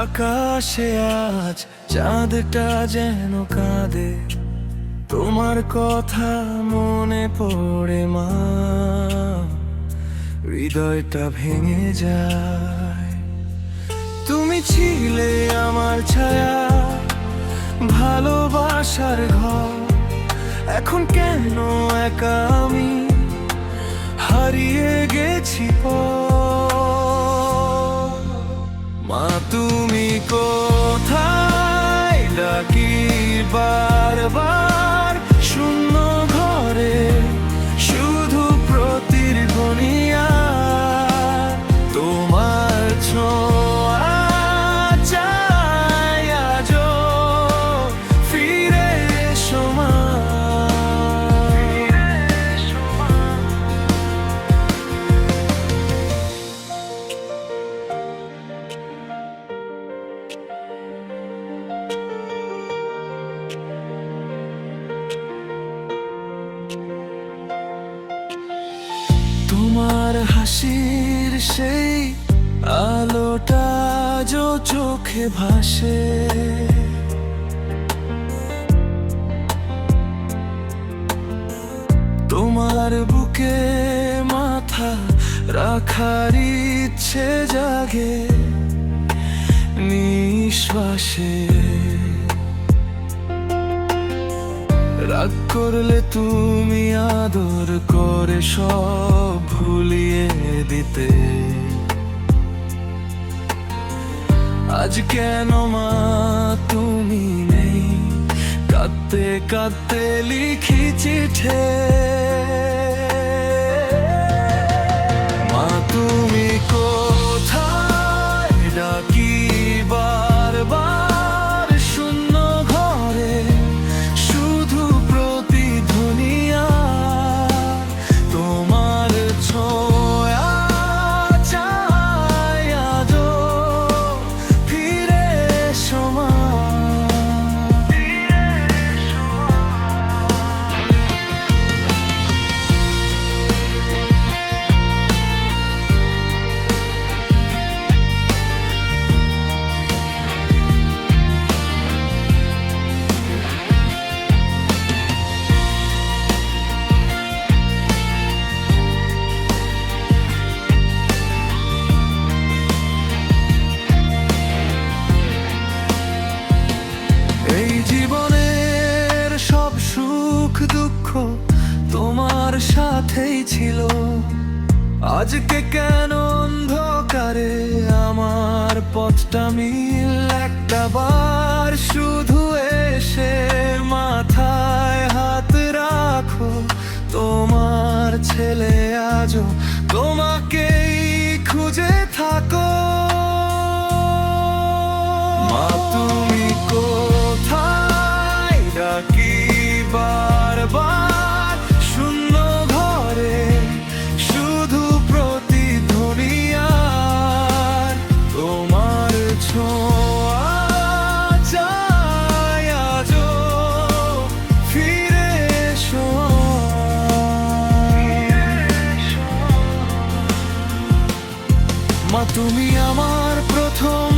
আকাশে আজ চাঁদটা যেন কাঁদে, তোমার কথা মনে পড়ে মা, হৃদয়টা ভেঙে যায়। তুমি ছিলে আমার ছায়া, ভালোবাসার ঘর, এখন কেন একা আমি হারিয়ে গেছি মা। তুমি কোথায় ডাকি বারবার, শূন্য ঘরে শুধু প্রতিধ্বনিয়া, তোমার ছোঁয়া চাই আজও, ফিরে এসো মা। তোমার হাসির সেই আলোটা যো চোখে ভাসে, তোমার বুকে মাথা রাখার ইচ্ছে জাগে নিঃশ্বাসে। রাগ করলে তুমি আদর করে সব ভুলিয়ে দিতে, আজ কেন মা তুমি নেই, কাঁদতে কাঁদতে লিখি চিঠে। মা তুমি কোথায় ডাকি বারবার, শূন্য ঘরে শুধু প্রতিধ্বনিয়া, তোমার ছোঁয়া চাই আজও, ফিরে এসো মা। এই জীবনের সব সুখ দুঃখ তোমার সাথেই ছিল, আজকে কেন অন্ধকারে আমার পথটা মিল। একটা বার শুধু এসে মাথায় হাত রাখো, তোমার ছেলে আজও তোমাকেই খুঁজে থাকো। মা তুমি কোথায় ডাকি বারবার, শূন্য ঘরে শুধু প্রতিধ্বনিয়া, তোমার ছোঁয়া চাই আজও, ফিরে এসো। মা তুমি আমার প্রথম